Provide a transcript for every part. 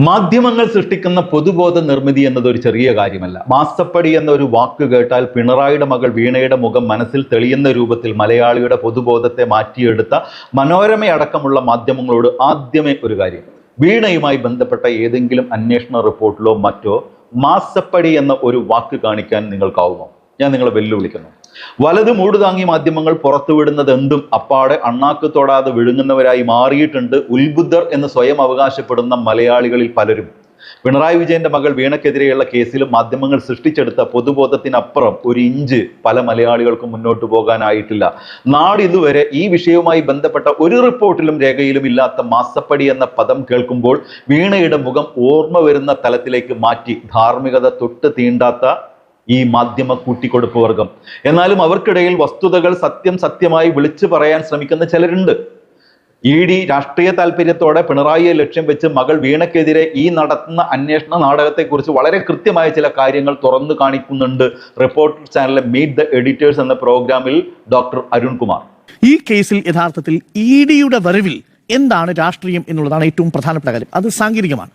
മാധ്യമങ്ങൾ സൃഷ്ടിക്കുന്ന പൊതുബോധ നിർമ്മിതി എന്നതൊരു ചെറിയ കാര്യമല്ല. മാസപ്പടി എന്ന ഒരു വാക്ക് കേട്ടാൽ പിണറായിയുടെ മകൾ വീണയുടെ മുഖം മനസ്സിൽ തെളിയുന്ന രൂപത്തിൽ മലയാളിയുടെ പൊതുബോധത്തെ മാറ്റിയെടുത്ത മനോരമയടക്കമുള്ള മാധ്യമങ്ങളോട് ആദ്യമേ ഒരു കാര്യം, വീണയുമായി ബന്ധപ്പെട്ട ഏതെങ്കിലും അന്വേഷണ റിപ്പോർട്ടിലോ മറ്റോ മാസപ്പടി എന്ന ഒരു വാക്ക് കാണിക്കാൻ നിങ്ങൾക്കാവുമോ? ഞാൻ നിങ്ങളെ വെല്ലുവിളിക്കുന്നു. വലത് മൂടുതാങ്ങി മാധ്യമങ്ങൾ പുറത്തുവിടുന്നത് എന്തും അപ്പാടെ അണ്ണാക്ക് തൊടാതെ വിഴുങ്ങുന്നവരായി മാറിയിട്ടുണ്ട് ഉത്ബുദ്ധർ എന്ന് സ്വയം അവകാശപ്പെടുന്ന മലയാളികളിൽ പലരും. പിണറായി വിജയന്റെ മകൾ വീണയ്ക്കെതിരെയുള്ള കേസിലും മാധ്യമങ്ങൾ സൃഷ്ടിച്ചെടുത്ത പൊതുബോധത്തിനപ്പുറം ഒരു ഇഞ്ച് പല മലയാളികൾക്കും മുന്നോട്ട് പോകാനായിട്ടില്ല. നാളിതുവരെ ഈ വിഷയവുമായി ബന്ധപ്പെട്ട ഒരു റിപ്പോർട്ടിലും രേഖയിലും ഇല്ലാത്ത മാസപ്പടി എന്ന പദം കേൾക്കുമ്പോൾ വീണയുടെ മുഖം ഓർമ്മ വരുന്ന തലത്തിലേക്ക് മാറ്റി ധാർമ്മികത തൊട്ട് തീണ്ടാത്ത ഈ മാധ്യമ കൂട്ടിക്കൊടുപ്പ് വർഗം. എന്നാലും അവർക്കിടയിൽ വസ്തുതകൾ സത്യമായി വിളിച്ചു പറയാൻ ശ്രമിക്കുന്ന ചിലരുണ്ട്. ED രാഷ്ട്രീയ താല്പര്യത്തോടെ പിണറായിയെ ലക്ഷ്യം വെച്ച് മകൾ വീണയ്ക്കെതിരെ ഈ നടത്തുന്ന അന്വേഷണ നാടകത്തെക്കുറിച്ച് വളരെ കൃത്യമായ ചില കാര്യങ്ങൾ തുറന്നു കാണിക്കുന്നുണ്ട് റിപ്പോർട്ടർ ചാനലിലെ മീറ്റ് ദ എഡിറ്റേഴ്സ് എന്ന പ്രോഗ്രാമിൽ ഡോക്ടർ അരുൺകുമാർ. ഈ കേസിൽ യഥാർത്ഥത്തിൽ EDയുടെ വരവിൽ എന്താണ് രാഷ്ട്രീയം എന്നുള്ളതാണ് ഏറ്റവും പ്രധാനപ്പെട്ട കാര്യം. അത് സാങ്കേതികമാണ്.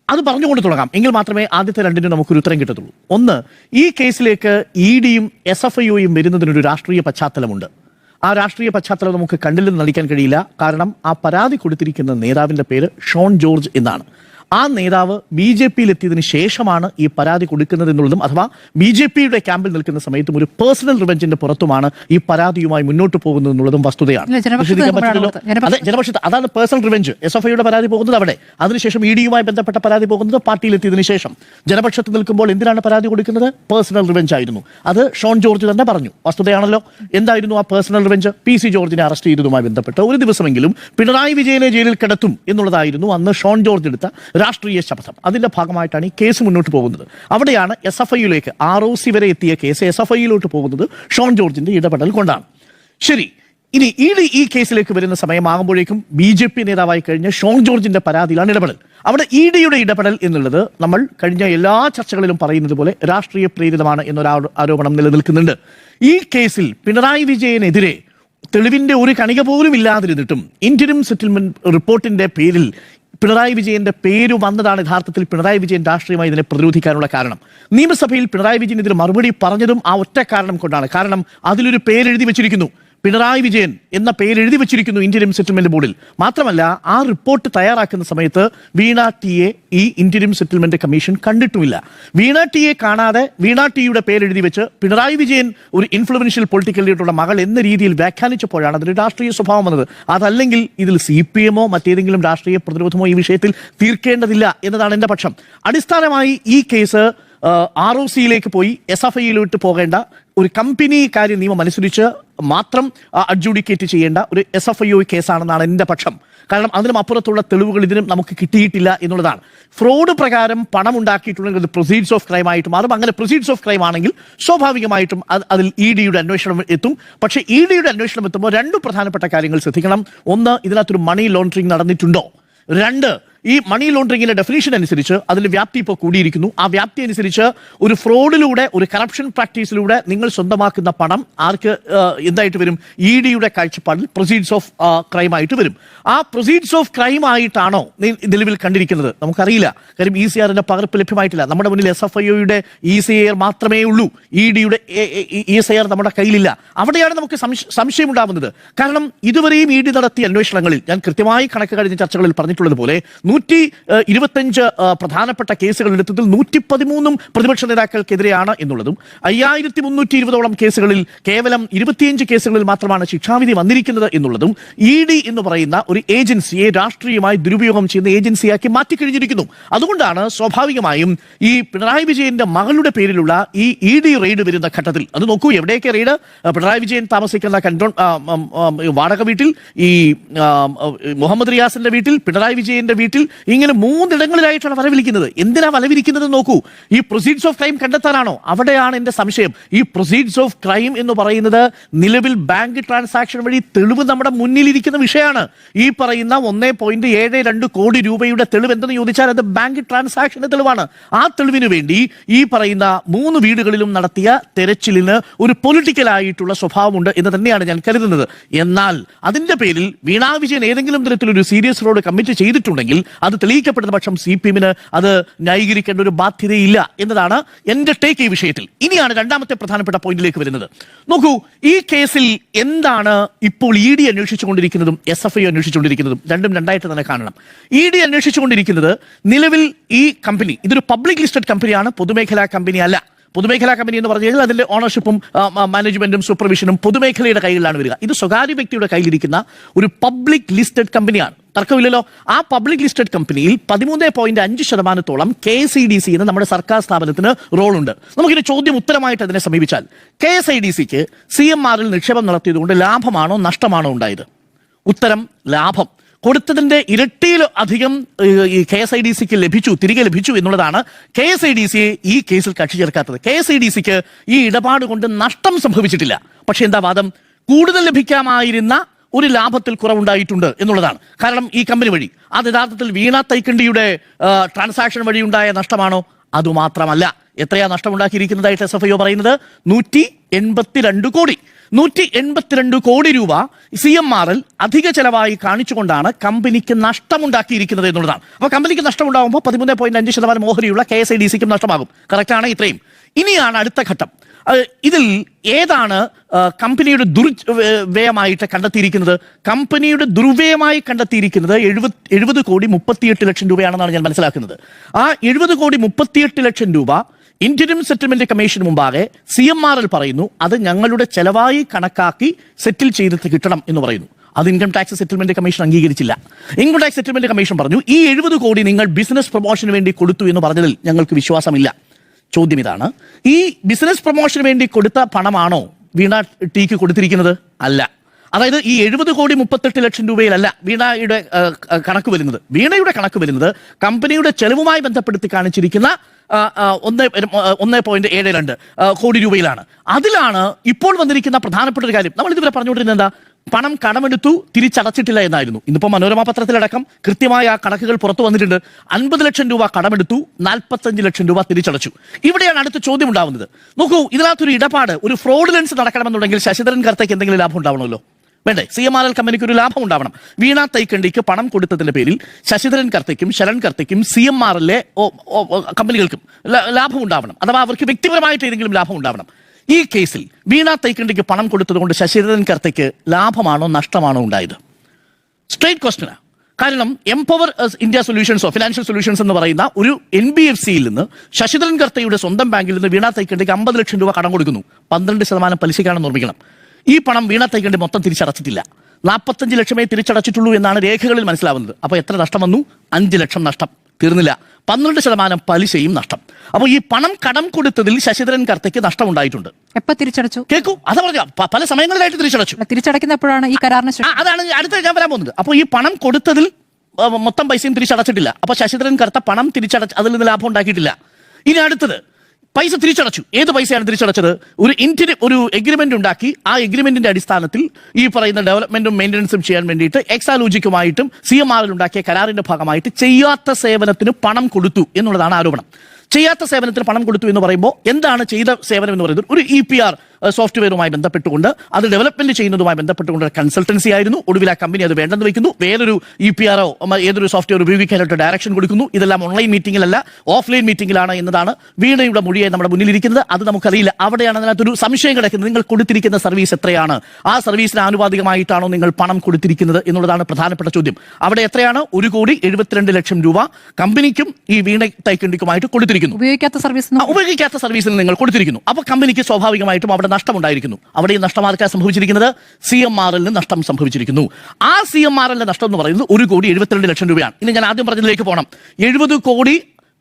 അത് പറഞ്ഞുകൊണ്ട് തുടങ്ങാം, എങ്കിൽ മാത്രമേ ആദ്യത്തെ രണ്ടിനും നമുക്കൊരു ഉത്തരം കിട്ടത്തുള്ളൂ. ഒന്ന്, ഈ കേസിലേക്ക് EDയും SFIOയും വരുന്നതിനൊരു രാഷ്ട്രീയ പശ്ചാത്തലമുണ്ട്. ആ രാഷ്ട്രീയ പശ്ചാത്തലം നമുക്ക് കണ്ടില്ലെന്ന് നടിക്കാൻ കഴിയില്ല. കാരണം ആ പരാതി കൊടുത്തിരിക്കുന്ന നേതാവിന്റെ പേര് ഷോൺ ജോർജ് എന്നാണ്. ആ നേതാവ് BJPയിൽ എത്തിയതിനു ശേഷമാണ് ഈ പരാതി കൊടുക്കുന്നത് എന്നുള്ളതും, അഥവാ BJPയുടെ ക്യാമ്പിൽ നിൽക്കുന്ന സമയത്തും ഒരു പേഴ്സണൽ റിവെഞ്ചിന്റെ പുറത്തുമാണ് ഈ പരാതിയുമായി മുന്നോട്ട് പോകുന്നത് എന്നുള്ളതും വസ്തുതയാണ്. അതെ, ജനപക്ഷത്ത് അതാണ് പേഴ്സണൽ റിവെഞ്ച്. SFIയുടെ പരാതി പോകുന്നത് അവിടെ, അതിനുശേഷം EDയുമായി ബന്ധപ്പെട്ട പരാതി പോകുന്നത് പാർട്ടിയിലെത്തിയതിനു ശേഷം. ജനപക്ഷത്ത് നിൽക്കുമ്പോൾ എന്തിനാണ് പരാതി കൊടുക്കുന്നത്? പേഴ്സണൽ റിവെഞ്ച് ആയിരുന്നു. അത് ഷോൺ ജോർജ് തന്നെ പറഞ്ഞു. വസ്തുതയാണല്ലോ. എന്തായിരുന്നു ആ പേഴ്സണൽ റിവെഞ്ച്? PC ജോർജിനെ അറസ്റ്റ് ചെയ്തതുമായി ബന്ധപ്പെട്ട് ഒരു ദിവസമെങ്കിലും പിണറായി വിജയനെ ജയിലിൽ കിടത്തും എന്നുള്ളതായിരുന്നു അന്ന് ഷോൺ ജോർജ് എടുത്ത രാഷ്ട്രീയ ശപഥം. അതിന്റെ ഭാഗമായിട്ടാണ് ഈ കേസ് മുന്നോട്ട് പോകുന്നത്. അവിടെയാണ് SFIയിലേക്ക് ROC വരെ എത്തിയ കേസ് SFIയിലോട്ട് പോകുന്നത് ഷോൺ ജോർജിന്റെ ഇടപെടൽ കൊണ്ടാണ്. ശരി, ഇനി ED ഈ കേസിലേക്ക് വരുന്ന സമയമാകുമ്പോഴേക്കും BJP നേതാവായി കഴിഞ്ഞ ഷോൺ ജോർജിന്റെ പരാതിയിലാണ് ഇടപെടൽ. അവിടെ EDയുടെ ഇടപെടൽ എന്നുള്ളത് നമ്മൾ കഴിഞ്ഞ എല്ലാ ചർച്ചകളിലും പറയുന്നത് പോലെ രാഷ്ട്രീയ പ്രേരിതമാണ് എന്നൊരു ആരോപണം നിലനിൽക്കുന്നുണ്ട്. ഈ കേസിൽ പിണറായി വിജയനെതിരെ തെളിവിന്റെ ഒരു കണിക പോലും ഇല്ലാതിരുന്നിട്ടും ഇന്റരിം സെറ്റിൽമെന്റ് റിപ്പോർട്ടിന്റെ പേരിൽ പിണറായി വിജയന്റെ പേര് വന്നതാണ് യഥാർത്ഥത്തിൽ പിണറായി വിജയൻ രാഷ്ട്രീയമായി ഇതിനെ പ്രതിരോധിക്കാനുള്ള കാരണം. നിയമസഭയിൽ പിണറായി വിജയൻ ഇതിന് മറുപടി പറഞ്ഞതും ആ ഒറ്റ കാരണം കൊണ്ടാണ്. കാരണം അതിലൊരു പേരെഴുതി വെച്ചിരിക്കുന്നു, പിണറായി വിജയൻ എന്ന പേര് എഴുതി വെച്ചിരിക്കുന്നു ഇന്റരിം സെറ്റിൽമെന്റ് ബോർഡിൽ. മാത്രമല്ല, ആ റിപ്പോർട്ട് തയ്യാറാക്കുന്ന സമയത്ത് വീണ ടിയെ ഈ ഇന്റരിം സെറ്റിൽമെന്റ് കമ്മീഷൻ കണ്ടിട്ടുമില്ല. വീണ ടിയെ കാണാതെ വീണ ടിയുടെ പേരെഴുതി വെച്ച് പിണറായി വിജയൻ ഒരു ഇൻഫ്ലുവൻഷ്യൽ പൊളിറ്റിക്കൽ ലീഡറുടെ മകൾ എന്ന രീതിയിൽ വ്യാഖ്യാനിച്ചപ്പോഴാണ് അതൊരു രാഷ്ട്രീയ സ്വഭാവം വന്നത്. അതല്ലെങ്കിൽ ഇതിൽ CPMോ മറ്റേതെങ്കിലും രാഷ്ട്രീയ പ്രതിരോധമോ ഈ വിഷയത്തിൽ തീർക്കേണ്ടതില്ല എന്നതാണ് എന്റെ പക്ഷം. അടിസ്ഥാനമായി ഈ കേസ് ROCയിലേക്ക് പോയി SFIയിലോട്ട് പോകേണ്ട ഒരു കമ്പനി കാര്യ നിയമം അനുസരിച്ച് മാത്രം അഡ്ജുഡിക്കേറ്റ് ചെയ്യേണ്ട ഒരു SFIO കേസാണെന്നാണ് എൻ്റെ പക്ഷം. കാരണം അതിനും അപ്പുറത്തുള്ള തെളിവുകൾ ഇതിനും നമുക്ക് കിട്ടിയിട്ടില്ല എന്നുള്ളതാണ്. ഫ്രോഡ് പ്രകാരം പണം ഉണ്ടാക്കിയിട്ടുണ്ടെങ്കിൽ അത് പ്രൊസീഡ്സ് ഓഫ് ക്രൈം ആയിട്ട് മാറും. അങ്ങനെ പ്രൊസീഡ്സ് ഓഫ് ക്രൈം ആണെങ്കിൽ സ്വാഭാവികമായിട്ടും അതിൽ EDയുടെ അന്വേഷണം എത്തും. പക്ഷേ EDയുടെ അന്വേഷണം എത്തുമ്പോൾ രണ്ട് പ്രധാനപ്പെട്ട കാര്യങ്ങൾ ശ്രദ്ധിക്കണം. ഒന്ന്, ഇതിനകത്തൊരു മണി ലോണ്ടറിങ് നടന്നിട്ടുണ്ടോ? രണ്ട്, ഈ മണി ലോണ്ടറിങ്ങിന്റെ ഡെഫിനിഷൻ അനുസരിച്ച് അതിന്റെ വ്യാപ്തി ഇപ്പോൾ കൂടിയിരിക്കുന്നു. ആ വ്യാപ്തി അനുസരിച്ച് ഒരു ഫ്രോഡിലൂടെ, ഒരു കറപ്ഷൻ പ്രാക്ടീസിലൂടെ നിങ്ങൾ സ്വന്തമാക്കുന്ന പണം ആർക്ക് എന്തായിട്ട് വരും? EDയുടെ കാഴ്ചപ്പാടിൽ പ്രൊസീഡ്സ് ഓഫ് ക്രൈം ആയിട്ട് വരും. ആ പ്രൊസീഡ്സ് ഓഫ് ക്രൈം ആയിട്ടാണോ നിലവിൽ കണ്ടിരിക്കുന്നത്? നമുക്കറിയില്ല. കാര്യം ECRന്റെ പകർപ്പ് ലഭ്യമായിട്ടില്ല. നമ്മുടെ മുന്നിൽ SFIOയുടെ ECR മാത്രമേ ഉള്ളൂ. EDയുടെ ECR നമ്മുടെ കയ്യിലില്ല. അവിടെയാണ് നമുക്ക് സംശയമുണ്ടാവുന്നത്. കാരണം ഇതുവരെയും ED നടത്തിയ അന്വേഷണങ്ങളിൽ ഞാൻ കൃത്യമായി കണക്ക് കഴിഞ്ഞ ചർച്ചകളിൽ പറഞ്ഞിട്ടുള്ളതുപോലെ 125 പ്രധാനപ്പെട്ട കേസുകൾ എടുത്തതിൽ 113 പ്രതിപക്ഷ നേതാക്കൾക്കെതിരെയാണ് എന്നുള്ളതും 5320ഓളം കേസുകളിൽ കേവലം 25 കേസുകളിൽ മാത്രമാണ് ശിക്ഷാവിധി വന്നിരിക്കുന്നത് എന്നുള്ളതും ED എന്ന് പറയുന്ന ഒരു ഏജൻസിയെ രാഷ്ട്രീയമായി ദുരുപയോഗം ചെയ്യുന്ന ഏജൻസിയാക്കി മാറ്റിക്കഴിഞ്ഞിരിക്കുന്നു. അതുകൊണ്ടാണ് സ്വാഭാവികമായും ഈ പിണറായി വിജയന്റെ മകളുടെ പേരിലുള്ള ഈ ED റെയ്ഡ് വരുന്ന ഘട്ടത്തിൽ, അത് നോക്കൂ എവിടെയൊക്കെ റെയ്ഡ്, പിണറായി വിജയൻ താമസിക്കുന്ന വാടക വീട്ടിൽ, ഈ മുഹമ്മദ് റിയാസിന്റെ വീട്ടിൽ, പിണറായി വിജയന്റെ വീട്ടിൽ, ഇങ്ങനെ 3 ഇടങ്ങളിലായിട്ടാണ് വലവിരിക്കുന്നത്. എന്തിനാ വലവിരിക്കുന്നത് നോക്കൂ. ഈ പ്രൊസീഡ്സ് ഓഫ് ക്രൈം കണ്ടെത്താനാണോ? അവിടെയാണ് എന്റെ സംശയം. ഈ പ്രൊസീഡ്സ് ഓഫ് ക്രൈം എന്ന് പറയുന്നത് നിലവിൽ ബാങ്ക് ട്രാൻസാക്ഷൻ വഴി തെളിവ് നമ്മുടെ മുന്നിലിരിക്കുന്ന വിഷയമാണ്. ഈ പറയുന്ന 1.72 കോടി രൂപയുടെ തെളിവ് എന്തെന്ന് ചോദിച്ചാൽ അത് ബാങ്ക് ട്രാൻസാക്ഷന്റെ തെളിവാണ്. ആ തെളിവിന് വേണ്ടി ഈ പറയുന്ന 3 വീടുകളിലും നടത്തിയ തെരച്ചിലിന് ഒരു പൊളിറ്റിക്കലായിട്ടുള്ള സ്വഭാവമുണ്ട് എന്ന് തന്നെയാണ് ഞാൻ കരുതുന്നത്. എന്നാൽ അതിന്റെ പേരിൽ വീണ വിജയൻ ഏതെങ്കിലും തരത്തിലൊരു സീരിയസ് ഫ്രോഡ് കമ്മിറ്റ് ചെയ്തിട്ടുണ്ടെങ്കിൽ അത് തെളിയിക്കപ്പെടുന്ന പക്ഷം CPM-ന് അത് ന്യായീകരിക്കേണ്ട ഒരു ബാധ്യതയില്ല എന്നതാണ് എന്റെ ടേക്ക് ഈ വിഷയത്തിൽ. ഇനിയാണ് രണ്ടാമത്തെ പ്രധാനപ്പെട്ട പോയിന്റിലേക്ക് വരുന്നത്. നോക്കൂ, ഈ കേസിൽ എന്താണ് ഇപ്പോൾ ED അന്വേഷിച്ചുകൊണ്ടിരിക്കുന്നതും SFI അന്വേഷിച്ചുകൊണ്ടിരിക്കുന്നതും രണ്ടും രണ്ടായിട്ട് തന്നെ കാണണം. ED അന്വേഷിച്ചുകൊണ്ടിരിക്കുന്നത് നിലവിൽ ഈ കമ്പനി ഇതൊരു പബ്ലിക് ലിസ്റ്റഡ് കമ്പനിയാണ്, പൊതുമേഖലാ കമ്പനി അല്ല. പൊതുമേഖലാ കമ്പനി എന്ന് പറഞ്ഞു കഴിഞ്ഞാൽ അതിന്റെ ഓണർഷിപ്പും മാനേജ്മെന്റും സൂപ്പർവിഷനും പൊതുമേഖലയുടെ കയ്യിലാണ് വരിക. ഇത് സ്വകാര്യ വ്യക്തിയുടെ കയ്യിലിരിക്കുന്ന ഒരു പബ്ലിക് ലിസ്റ്റഡ് കമ്പനിയാണ്, തർക്കമില്ലല്ലോ. ആ പബ്ലിക് ലിസ്റ്റഡ് കമ്പനിയിൽ 13.5% KSIDC എന്ന് നമ്മുടെ സർക്കാർ സ്ഥാപനത്തിന് റോളുണ്ട്. നമുക്കിനി ചോദ്യം ഉത്തരമായിട്ട് അതിനെ സമീപിച്ചാൽ KSIDCക്ക് CMR-ൽ നിക്ഷേപം നടത്തിയതുകൊണ്ട് ലാഭമാണോ നഷ്ടമാണോ ഉണ്ടായത്? ഉത്തരം ലാഭം. കൊടുത്തതിന്റെ ഇരട്ടിയിൽ അധികം ഈ KSIDCക്ക് തിരികെ ലഭിച്ചു എന്നുള്ളതാണ് KSIDCയെ ഈ കേസിൽ കക്ഷി ചേർക്കാത്തത്. KSIDCക്ക് ഈ ഇടപാട് കൊണ്ട് നഷ്ടം സംഭവിച്ചിട്ടില്ല. പക്ഷെ എന്താ വാദം? കൂടുതൽ ലഭിക്കാമായിരുന്ന ഒരു ലാഭത്തിൽ കുറവുണ്ടായിട്ടുണ്ട് എന്നുള്ളതാണ്. കാരണം ഈ കമ്പനി വഴി അത് യഥാർത്ഥത്തിൽ വീണ തൈക്കണ്ടിയുടെ ട്രാൻസാക്ഷൻ വഴി ഉണ്ടായ നഷ്ടമാണോ? അതുമാത്രമല്ല. എത്രയാ നഷ്ടമുണ്ടാക്കിയിരിക്കുന്നതായിട്ട് SFIO പറയുന്നത്? 182 കോടി. 182 കോടി രൂപ CMR-ൽ അധിക ചെലവായി കാണിച്ചുകൊണ്ടാണ് കമ്പനിക്ക് നഷ്ടമുണ്ടാക്കിയിരിക്കുന്നത് എന്നുള്ളതാണ്. അപ്പോൾ കമ്പനിക്ക് നഷ്ടമുണ്ടാകുമ്പോൾ 13.5% ഓഹരിയുള്ള KSIDCക്കും നഷ്ടമാകും. കറക്റ്റാണ് ഇത്രയും. ഇനിയാണ് അടുത്ത ഘട്ടം. ഇതിൽ ഏതാണ് കമ്പനിയുടെ ദുർവ്യയമായിട്ട് കണ്ടെത്തിയിരിക്കുന്നത്? കമ്പനിയുടെ ദുർവ്യയമായി കണ്ടെത്തിയിരിക്കുന്നത് 70 കോടി 38 ലക്ഷം രൂപയാണെന്നാണ് ഞാൻ മനസ്സിലാക്കുന്നത്. ആ 70 കോടി 38 ലക്ഷം രൂപ ഇന്റരിം സെറ്റിൽമെന്റ് കമ്മീഷന് മുമ്പാകെ CMR-ൽ പറയുന്നു അത് ഞങ്ങളുടെ ചെലവായി കണക്കാക്കി സെറ്റിൽ ചെയ്തിട്ട് കിട്ടണം എന്ന് പറയുന്നു. അത് ഇൻകം ടാക്സ് സെറ്റിൽമെന്റ് കമ്മീഷൻ അംഗീകരിച്ചില്ല. ഇൻകം ടാക്സ് സെറ്റിൽമെന്റ് കമ്മീഷൻ പറഞ്ഞു ഈ 70 കോടി നിങ്ങൾ ബിസിനസ് പ്രൊമോഷന് വേണ്ടി കൊടുത്തു എന്ന് പറഞ്ഞതിൽ ഞങ്ങൾക്ക് വിശ്വാസമില്ല. ചോദ്യം ഇതാണ്, ഈ ബിസിനസ് പ്രൊമോഷന് വേണ്ടി കൊടുത്ത പണമാണോ വീണ ടീക്ക് കൊടുത്തിരിക്കുന്നത്? അല്ല. അതായത് ഈ 70 കോടി 38 ലക്ഷം രൂപയിലല്ല വീണയുടെ കണക്ക് വരുന്നത്. വീണയുടെ കണക്ക് വരുന്നത് കമ്പനിയുടെ ചെലവുമായി ബന്ധപ്പെടുത്തി കാണിച്ചിരിക്കുന്ന 1.72 കോടി രൂപയിലാണ്. അതിലാണ് ഇപ്പോൾ വന്നിരിക്കുന്ന പ്രധാനപ്പെട്ട ഒരു കാര്യം. നമ്മൾ ഇതുവരെ പറഞ്ഞുകൊണ്ടിരുന്നത് എന്താ? പണം കടമെടുത്തു, തിരിച്ചടച്ചിട്ടില്ല എന്നായിരുന്നു. ഇന്നിപ്പോൾ മനോരമ പത്രത്തിലടക്കം കൃത്യമായ ആ കണക്കുകൾ പുറത്തു വന്നിട്ടുണ്ട്. 50 ലക്ഷം രൂപ കടമെടുത്തു, 45 ലക്ഷം രൂപ തിരിച്ചടച്ചു. ഇവിടെയാണ് അടുത്ത ചോദ്യം ഉണ്ടാവുന്നത്. നോക്കൂ, ഇതിനകത്തൊരു ഇടപാട്, ഒരു ഫ്രോഡുലൻസ് നടക്കണമെന്നുണ്ടെങ്കിൽ ശശിധരൻ കർത്തയ്ക്ക് എന്തെങ്കിലും ലാഭം ഉണ്ടാവണമല്ലോ, വേണ്ടേ? CMR-ൽ കമ്പനിക്ക് ഒരു ലാഭം ഉണ്ടാവണം. വീണ തൈക്കണ്ടിക്ക് പണം കൊടുത്തതിന്റെ പേരിൽ ശശിധരൻ കർത്തയ്ക്കും ശരൺ കർത്തയ്ക്കും CMR-ലെ കമ്പനികൾക്കും ലാഭം ഉണ്ടാവണം. അഥവാ അവർക്ക് വ്യക്തിപരമായിട്ട് ഏതെങ്കിലും ലാഭം ഉണ്ടാവണം. ഈ കേസിൽ വീണ തൈക്കണ്ടിക്ക് പണം കൊടുത്തതുകൊണ്ട് ശശിധരൻ കർത്തയ്ക്ക് ലാഭമാണോ നഷ്ടമാണോ ഉണ്ടായത്? സ്ട്രേറ്റ് ക്വസ്റ്റ്യനാണ്. കാരണം എംപവർ ഇന്ത്യ സൊല്യൂഷൻസോ ഫിനാൻഷ്യൽ സൊല്യൂഷൻസ് എന്ന് പറയുന്ന ഒരു NBFC-യിൽ നിന്ന് ശശിധരൻ കർത്തയുടെ സ്വന്തം ബാങ്കിൽ നിന്ന് വീണ തൈക്കണ്ടിക്ക് 50 ലക്ഷം രൂപ കടം കൊടുക്കുന്നു. 12% പലിശയ്ക്കാണെന്ന് ഓർമ്മിക്കണം. ഈ പണം വീണ തൈക്കണ്ടി മൊത്തം തിരിച്ചടച്ചിട്ടില്ല. 45 ലക്ഷമേ തിരിച്ചടച്ചിട്ടുള്ളൂ എന്നാണ് രേഖകളിൽ മനസ്സിലാവുന്നത്. അപ്പോൾ എത്ര നഷ്ടം വന്നു? 5 ലക്ഷം നഷ്ടം. തീർന്നില്ല, 12% പലിശയും നഷ്ടം. അപ്പോൾ ഈ പണം കടം കൊടുത്തതിൽ ശശിധരൻ കർത്തയ്ക്ക് നഷ്ടമുണ്ടായിട്ടുണ്ട്. എപ്പോ തിരിച്ചടച്ചു? കേൾക്കൂ, അതാ പറഞ്ഞ പല സമയങ്ങളിലായിട്ട് തിരിച്ചടച്ചു. തിരിച്ചടക്കുന്ന എപ്പോഴാണ് ഈ കരാറിന്? അതാണ് അടുത്ത ഞാൻ വരാൻ പോകുന്നത്. അപ്പോൾ ഈ പണം കൊടുത്തതിൽ മൊത്തം പൈസയും തിരിച്ചടച്ചിട്ടില്ല. അപ്പോൾ ശശിധരൻ കർത്ത പണം തിരിച്ചടച്ച് അതിൽ നിന്ന് ലാഭം ഉണ്ടാക്കിയിട്ടില്ല. ഇനി അടുത്തത് പൈസ തിരിച്ചടച്ചു. ഏത് പൈസയാണ് തിരിച്ചടച്ചത്? ഒരു എഗ്രിമെന്റ് ഉണ്ടാക്കി ആ എഗ്രിമെന്റിന്റെ അടിസ്ഥാനത്തിൽ ഈ പറയുന്ന ഡെവലപ്മെന്റും മെയിൻ്റനൻസും ചെയ്യാൻ വേണ്ടിയിട്ട് എക്സാലോജിക്കുമായിട്ടും CMR-ൽ ഉണ്ടാക്കിയ കരാറിന്റെ ഭാഗമായിട്ട് ചെയ്യാത്ത സേവനത്തിന് പണം കൊടുത്തു എന്നുള്ളതാണ് ആരോപണം. ചെയ്യാത്ത സേവനത്തിന് പണം കൊടുത്തു എന്ന് പറയുമ്പോൾ എന്താണ് ചെയ്ത സേവനം എന്ന് പറയുന്നത്? ഒരു EPR സോഫ്റ്റ്വെയറുമായി ബന്ധപ്പെട്ടുകൊണ്ട് അത് ഡെവലപ്മെന്റ് ചെയ്യുന്നതുമായി ബന്ധപ്പെട്ടുകൊണ്ട് കൺസൾട്ടൻസി ആയിരുന്നു. ഒടുവിൽ ആ കമ്പനി അത് വേണ്ടെന്ന് വെക്കുന്നു. വേറൊരു EPR-ഓ ഏതൊരു സോഫ്റ്റ്വെയർ ഉപയോഗിക്കാനായിട്ട് ഡയറക്ഷൻ കൊടുക്കുന്നു. ഇതെല്ലാം ഓൺലൈൻ മീറ്റിംഗിലല്ല, ഓഫ്ലൈൻ മീറ്റിംഗിലാണ് എന്നതാണ് വീണയുടെ മൊഴിയായി നമ്മുടെ മുന്നിലിരിക്കുന്നത്. അത് നമുക്കറിയില്ല. അവിടെയാണ് അതിനകത്തൊരു സംശയം കിടക്കുന്നത്. നിങ്ങൾ കൊടുത്തിരിക്കുന്ന സർവീസ് എത്രയാണ്? ആ സർവീസിന് ആനുപാതികമായിട്ടാണോ നിങ്ങൾ പണം കൊടുത്തിരിക്കുന്നത് എന്നുള്ളതാണ് പ്രധാനപ്പെട്ട ചോദ്യം. അവിടെ എത്രയാണ്? 1.72 കോടി രൂപ കമ്പനിക്കും ഈ വീണ തൈക്കണ്ടിക്കുമായിട്ട് കൊടുത്തിരിക്കുന്നു. ഉപയോഗിക്കാത്ത സർവീസിന് നിങ്ങൾ കൊടുത്തിരിക്കുന്നു. അപ്പോൾ കമ്പനിക്ക് സ്വാഭാവികമായിട്ടും അവിടെ നഷ്ടമുണ്ടായിരിക്കുന്നു. അവിടെ ഈ നഷ്ടം ആർക്കാണ് സംഭവിച്ചിരിക്കുന്നത്? CMR-ൽ നഷ്ടം സംഭവിച്ചിരിക്കുന്നു. ആ CMR-ലെ നഷ്ടം എന്ന് പറയുന്നത് 1.72 കോടി രൂപയാണ്. ഇനി ഞാൻ ആദ്യം പറഞ്ഞതിലേക്ക് പോകണം. 70 കോടി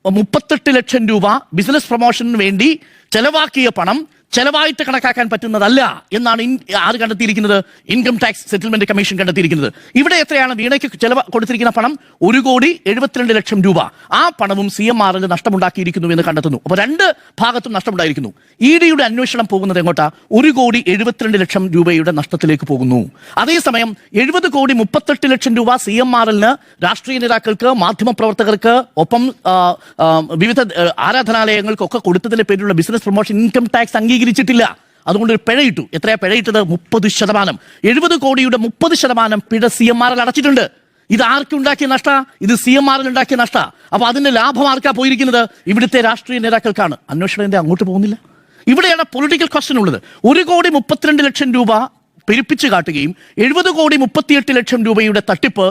38 ലക്ഷം രൂപ ബിസിനസ് പ്രൊമോഷന് വേണ്ടി ചെലവാക്കിയ പണം ചെലവായിട്ട് കണക്കാക്കാൻ പറ്റുന്നതല്ല എന്നാണ് ആര് കണ്ടെത്തിയിരിക്കുന്നത്? ഇൻകം ടാക്സ് സെറ്റിൽമെന്റ് കമ്മീഷൻ കണ്ടെത്തിയിരിക്കുന്നത്. ഇവിടെ എത്രയാണ് വീണയ്ക്ക് കൊടുത്തിരിക്കുന്ന പണം? 1.72 കോടി രൂപ. ആ പണവും CMR-ൽ നഷ്ടമുണ്ടാക്കിയിരിക്കുന്നു എന്ന് കണ്ടെത്തുന്നു. അപ്പോൾ രണ്ട് ഭാഗത്തും നഷ്ടമുണ്ടായിരിക്കുന്നു. ED-യുടെ അന്വേഷണം പോകുന്നത് എങ്ങോട്ടാ? 1.72 കോടി രൂപയുടെ നഷ്ടത്തിലേക്ക് പോകുന്നു. അതേസമയം 70 കോടി 38 ലക്ഷം രൂപ CMR-ൽ രാഷ്ട്രീയ നേതാക്കൾക്ക്, മാധ്യമപ്രവർത്തകർക്ക്, ഒപ്പം വിവിധ ആരാധനാലയങ്ങൾക്കൊക്കെ കൊടുത്തതിന്റെ പേരിലുള്ള ബിസിനസ് പ്രൊമോഷൻ ഇൻകം ടാക്സ് അംഗീകരിച്ചിട്ടില്ല. അതുകൊണ്ട് ഒരു പിഴയിട്ടു. എത്രയാ പിഴയിട്ടത്? 30%. 70 കോടിയുടെ 30% പിഴ CMR-ൽ അടച്ചിട്ടുണ്ട്. ഇത് ആർക്കുണ്ടാക്കിയ നഷ്ട? ഇത് CMR ഉണ്ടാക്കിയ നഷ്ട. അപ്പൊ അതിന്റെ ലാഭം ആർക്കാ പോയിരിക്കുന്നത്? ഇവിടുത്തെ രാഷ്ട്രീയ നേതാക്കൾക്കാണ്. അന്വേഷണം എന്റെ അങ്ങോട്ട് പോകുന്നില്ല. ഇവിടെയാണ് പൊളിറ്റിക്കൽ ക്വസ്റ്റ്യൻ ഉള്ളത്. 1,32,00,000 രൂപ പെരുപ്പിച്ച് കാട്ടുകയും 70,38,00,000 രൂപയുടെ തട്ടിപ്പ്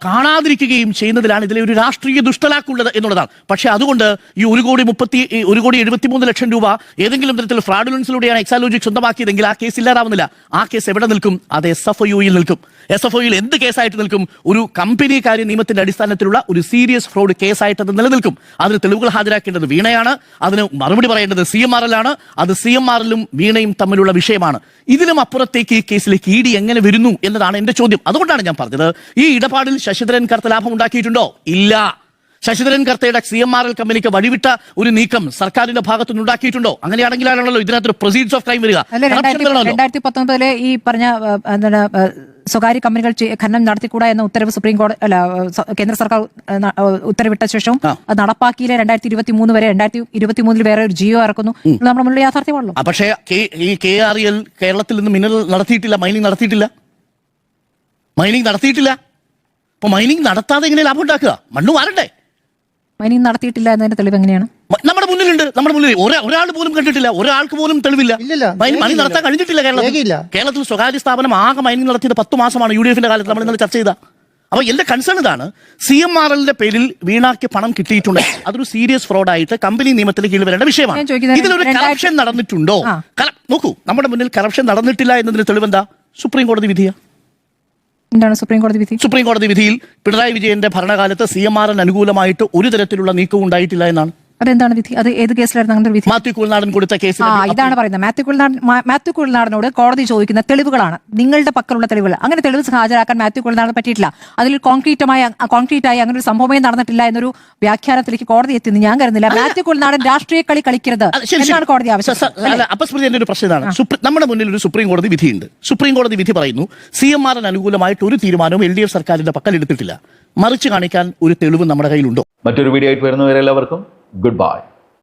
കാണാതിരിക്കുകയും ചെയ്യുന്നതിലാണ് ഇതിലെ ഒരു രാഷ്ട്രീയ ദുഷ്ടലാക്കുള്ളത് എന്നുള്ളതാണ്. പക്ഷേ അതുകൊണ്ട് ഈ 1,73,00,000 രൂപ ഏതെങ്കിലും തരത്തിൽ ഫ്രോഡുലൻസിലൂടെയാണ് എക്സാലോജിക് സ്വന്തമാക്കിയതെങ്കിൽ ആ കേസ് ഇല്ലാതാവുന്നില്ല. ആ കേസ് എവിടെ നിൽക്കും? അത് SFIUയിൽ നിൽക്കും. SFIUയിൽ എന്ത് കേസായിട്ട് നിൽക്കും? ഒരു കമ്പനി കാര്യ നിയമത്തിന്റെ അടിസ്ഥാനത്തിലുള്ള ഒരു സീരിയസ് ഫ്രോഡ് കേസായിട്ട് അത് നിലനിൽക്കും. അതിന് തെളിവുകൾ ഹാജരാക്കേണ്ടത് വീണയാണ്, അതിന് മറുപടി പറയേണ്ടത് CMRലാണ്. അത് CMRലും വീണയും തമ്മിലുള്ള വിഷയമാണ്. ഇതിലും അപ്പുറത്തേക്ക് ഈ കേസിലേക്ക് ED എങ്ങനെ വരുന്നു എന്നതാണ് എന്റെ ചോദ്യം. അതുകൊണ്ടാണ് ഞാൻ പറഞ്ഞത്, ഈ ഇടപാടിൽ ശശിധരൻ കർത്ത ലാഭം ഉണ്ടാക്കിയിട്ടുണ്ടോ? ഇല്ല. ശശിധരൻ കർത്തയുടെ CMRL കമ്പനിക്ക് വഴിവിട്ട ഒരു നീക്കം സർക്കാരിന്റെ ഭാഗത്തുനിന്ന് ഉണ്ടാക്കിയിട്ടുണ്ടോ? അങ്ങനെയാണെങ്കിലാണല്ലോ ഇതിനകത്ത് പ്രൊസീഡ്സ് ഓഫ് ക്രൈം വരിക. 2019 ഈ പറഞ്ഞ എന്താണ് സ്വകാര്യ കമ്പനികൾ ഖനനം നടത്തിക്കൂടാ എന്ന ഉത്തരവ് സുപ്രീം കോടതി കേന്ദ്ര സർക്കാർ ഉത്തരവിട്ട ശേഷം അത് നടപ്പാക്കിയില്ല. 2023 വരെ 2023 വേറെ ഒരു ജിയോ ഇറക്കുന്നു. നമ്മുടെ മുന്നിൽ യാഥാർത്ഥ്യമാണല്ലോ. പക്ഷേ ഈ KRL കേരളത്തിൽ നിന്ന് മിനറൽ നടത്തിയിട്ടില്ല, മൈനിങ് നടത്തിയിട്ടില്ല. അപ്പൊ മൈനിങ് നടത്താതെ എങ്ങനെ ലാഭം ഉണ്ടാക്കുക? മണ്ണ് വാരണ്ടേ? മൈനിങ് നടത്തിയിട്ടില്ല എന്നതിന്റെ തെളിവ് എങ്ങനെയാണ്? നമ്മുടെ മുന്നിൽ ഒരാൾ പോലും കണ്ടിട്ടില്ല, ഒരാൾക്ക് പോലും തെളിവില്ല. മൈനിങ് നടത്താൻ കഴിഞ്ഞിട്ടില്ല കേരളത്തിൽ. സ്വകാര്യ സ്ഥാപനം ആകെ മൈനിങ് നടത്തിയത് 10 മാസമാണ് UDFന്റെ കാലത്ത്. നമ്മൾ ഇന്നലെ ചർച്ച ചെയ്ത. അപ്പൊ എന്റെ കൺസേൺ ഇതാണ്, CMRLന്റെ പേരിൽ വീണാക്ക് പണം കിട്ടിയിട്ടുണ്ട്. അതൊരു സീരിയസ് ഫ്രോഡായിട്ട് കമ്പനി നിയമത്തിന് കീഴിൽ വരേണ്ട വിഷയമാണ്. ഇതിലൊരു കറപ്ഷൻ നടന്നിട്ടുണ്ടോ? നോക്കൂ, നമ്മുടെ മുന്നിൽ കറപ്ഷൻ നടന്നിട്ടില്ല എന്നതിന് തെളിവെന്താ? സുപ്രീം കോടതി വിധിയാ. എന്താണ് സുപ്രീം കോടതി വിധി? സുപ്രീം കോടതി വിധിയിൽ പിണറായി വിജയന്റെ ഭരണകാലത്ത് CMRന് അനുകൂലമായിട്ട് ഒരു തരത്തിലുള്ള നീക്കവും ഉണ്ടായിട്ടില്ല എന്നാണ്. അതെന്താണ് വിധി? അത് ഏത് കേസിലായിരുന്നു അങ്ങനെ വിധി? മാത്യു കുഴൽനാടൻ കൊടുത്ത കേസ്. ഇതാണ് പറയുന്നത്. മാത്യു കുഴൽനാടനോട് കോടതി ചോദിക്കുന്ന തെളിവുകളാണ്, നിങ്ങളുടെ പക്കലുള്ള തെളിവുകൾ. അങ്ങനെ തെളിവ് ഹാജരാക്കാൻ മാത്യു കുഴൽനാടൻ പറ്റിയിട്ടില്ല. അതിൽ കോൺക്രീറ്റായി അങ്ങനെ ഒരു സംഭവമേ നടന്നിട്ടില്ല എന്നൊരു വ്യാഖ്യാനത്തിലേക്ക് കോടതി എത്തിയെന്ന് ഞാൻ കരുതുന്നില്ല. മാത്യു കുഴൽനാടൻ രാഷ്ട്രീയ കളി കളിക്കരുത് എന്നാണ് കോടതി ആവശ്യം. അപസ്മൃതി എന്റെ ഒരു പ്രശ്നമാണ്. നമ്മുടെ മുന്നിൽ ഒരു സുപ്രീം കോടതി വിധിയുണ്ട്. സുപ്രീം കോടതി വിധി പറയുന്നു CMRന് അനുകൂലമായിട്ട് ഒരു തീരുമാനവും LDF സർക്കാരിന്റെ പക്കൽ എടുത്തിട്ടില്ല. മറിച്ച് കാണിക്കാൻ ഒരു തെളിവ് നമ്മുടെ കയ്യിലുണ്ടോ? മറ്റൊരു വീഡിയോ ആയിട്ട് വരുന്നവരെല്ലാവർക്കും goodbye.